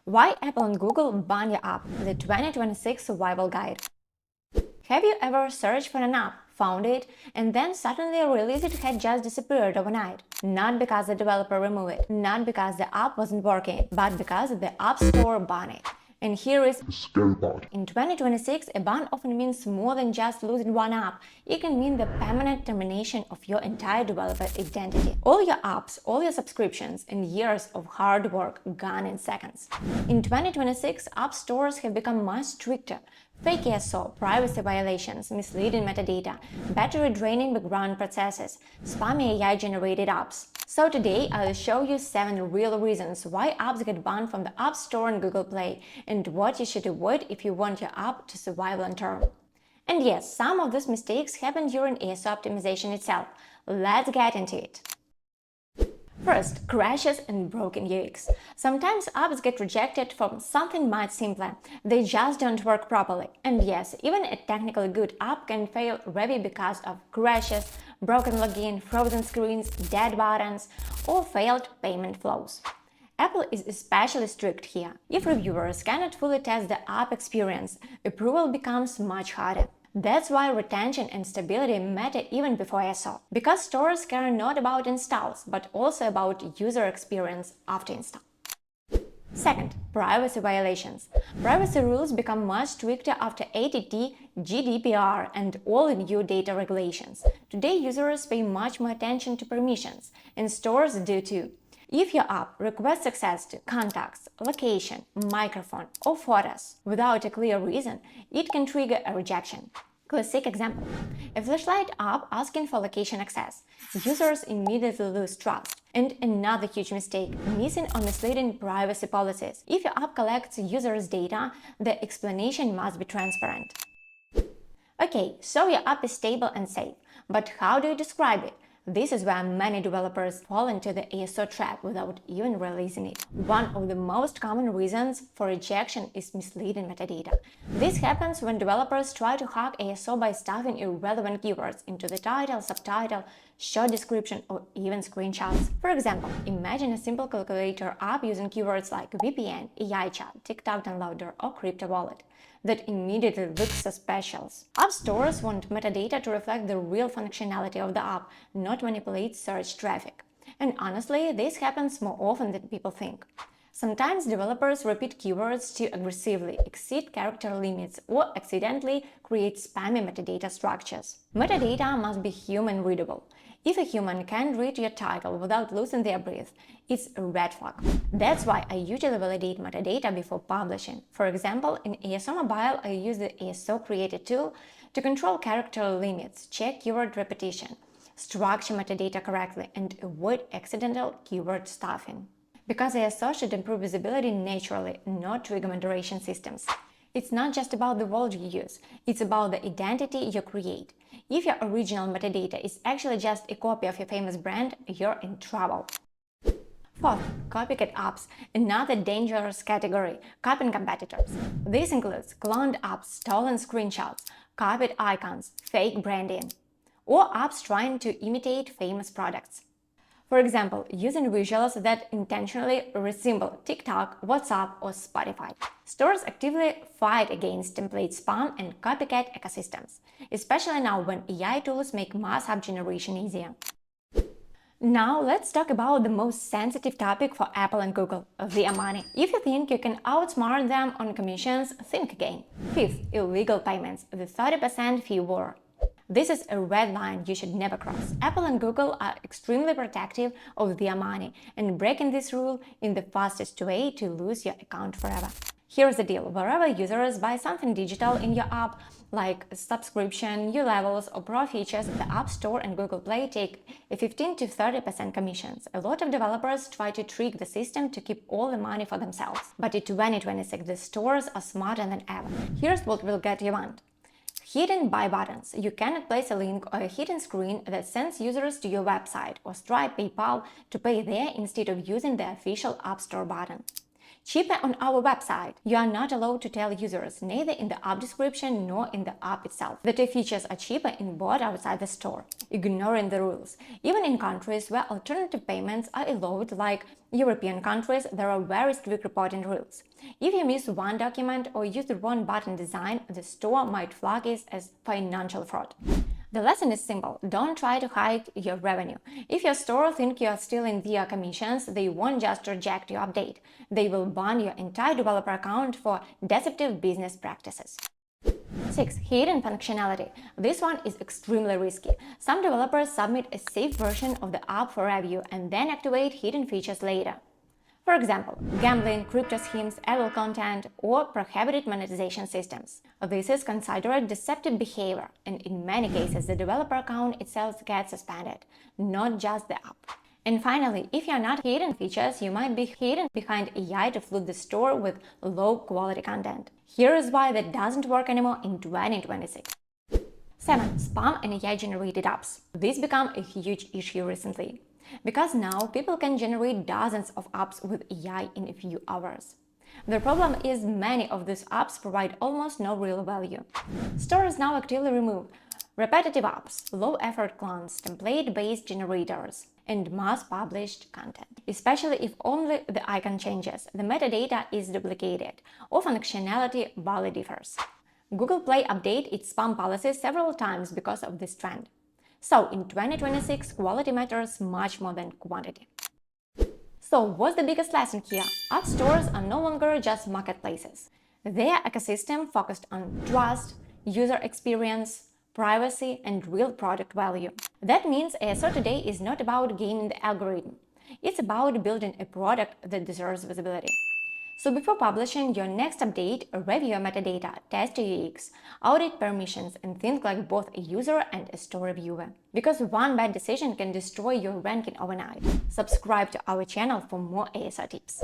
Why Apple and Google ban your app? The 2026 Survival Guide. Have you ever searched for an app, found it, and then suddenly realized it had just disappeared overnight? Not because the developer removed it, not because the app wasn't working, but because the App Store banned it. And here is the scary part. In 2026, a ban often means more than just losing one app. It can mean the permanent termination of your entire developer identity. All your apps, all your subscriptions, and years of hard work gone in seconds. In 2026, app stores have become much stricter. Fake ASO, privacy violations, misleading metadata, battery-draining background processes, spammy AI-generated apps. So today, I'll show you 7 real reasons why apps get banned from the App Store and Google Play, and what you should avoid if you want your app to survive long term. And yes, some of these mistakes happen during ASO optimization itself. Let's get into it. First, crashes and broken UX. Sometimes apps get rejected from something much simpler. They just don't work properly. And yes, even a technically good app can fail review because of crashes, broken login, frozen screens, dead buttons, or failed payment flows. Apple is especially strict here. If reviewers cannot fully test the app experience, approval becomes much harder. That's why retention and stability matter even before ASO, because stores care not about installs, but also about user experience after install. Second, privacy violations. Privacy rules become much stricter after ATT, GDPR, and all new data regulations. Today, users pay much more attention to permissions, and stores do too. If your app requests access to contacts, location, microphone, or photos without a clear reason, it can trigger a rejection. Classic example. A flashlight app asking for location access. Users immediately lose trust. And another huge mistake, missing or misleading privacy policies. If your app collects users' data, the explanation must be transparent. Okay, so your app is stable and safe, but how do you describe it? This is where many developers fall into the ASO trap without even realizing it. One of the most common reasons for rejection is misleading metadata. This happens when developers try to hack ASO by stuffing irrelevant keywords into the title, subtitle, short description, or even screenshots. For example, imagine a simple calculator app using keywords like VPN, AI chat, TikTok downloader, or crypto wallet. That immediately looks suspicious. App stores want metadata to reflect the real functionality of the app, not manipulate search traffic. And honestly, this happens more often than people think. Sometimes developers repeat keywords too aggressively, exceed character limits, or accidentally create spammy metadata structures. Metadata must be human-readable. If a human can't read your title without losing their breath, it's a red flag. That's why I usually validate metadata before publishing. For example, in ASOMobile, I use the ASO Creator tool to control character limits, check keyword repetition, structure metadata correctly, and avoid accidental keyword stuffing. Because ASO should improve visibility naturally, not trigger moderation systems. It's not just about the words you use, it's about the identity you create. If your original metadata is actually just a copy of your famous brand, you're in trouble. Fourth, copycat apps, another dangerous category, copying competitors. This includes cloned apps, stolen screenshots, copied icons, fake branding, or apps trying to imitate famous products. For example, using visuals that intentionally resemble TikTok, WhatsApp, or Spotify. Stores actively fight against template spam and copycat ecosystems, especially now when AI tools make mass app generation easier. Now let's talk about the most sensitive topic for Apple and Google, their money. If you think you can outsmart them on commissions, think again. Fifth, illegal payments, the 30% fee war. This is a red line you should never cross. Apple and Google are extremely protective of their money, and breaking this rule is the fastest way to lose your account forever. Here's the deal. Wherever users buy something digital in your app, like a subscription, new levels, or pro features, the App Store and Google Play take a 15 to 30% commissions. A lot of developers try to trick the system to keep all the money for themselves. But in 2026, the stores are smarter than ever. Here's what will get you want. Hidden buy buttons. You cannot place a link or a hidden screen that sends users to your website or Stripe, PayPal to pay there instead of using the official App Store button. Cheaper on our website. You are not allowed to tell users, neither in the app description nor in the app itself, that your features are cheaper in bought outside the store, ignoring the rules. Even in countries where alternative payments are allowed, like European countries, there are very strict reporting rules. If you miss one document or use the wrong button design, the store might flag it as financial fraud. The lesson is simple. Don't try to hide your revenue. If your store thinks you are stealing their commissions, they won't just reject your update. They will ban your entire developer account for deceptive business practices. 6. Hidden functionality. This one is extremely risky. Some developers submit a safe version of the app for review and then activate hidden features later. For example, gambling, crypto schemes, adult content, or prohibited monetization systems. This is considered deceptive behavior, and in many cases, the developer account itself gets suspended, not just the app. And finally, if you're not hidden features, you might be hidden behind AI to flood the store with low-quality content. Here is why that doesn't work anymore in 2026. 7. Spam and AI-generated apps. This became a huge issue recently, because now people can generate dozens of apps with AI in a few hours. The problem is many of these apps provide almost no real value. Stores now actively remove repetitive apps, low-effort clones, template-based generators, and mass-published content. Especially if only the icon changes, the metadata is duplicated, or functionality barely differs. Google Play updated its spam policy several times because of this trend. So, in 2026, quality matters much more than quantity. So, what's the biggest lesson here? App stores are no longer just marketplaces. Their ecosystem focused on trust, user experience, privacy, and real product value. That means ASO today is not about gaining the algorithm. It's about building a product that deserves visibility. So before publishing your next update, review your metadata, test your UX, audit permissions, and think like both a user and a store reviewer. Because one bad decision can destroy your ranking overnight. Subscribe to our channel for more ASO tips.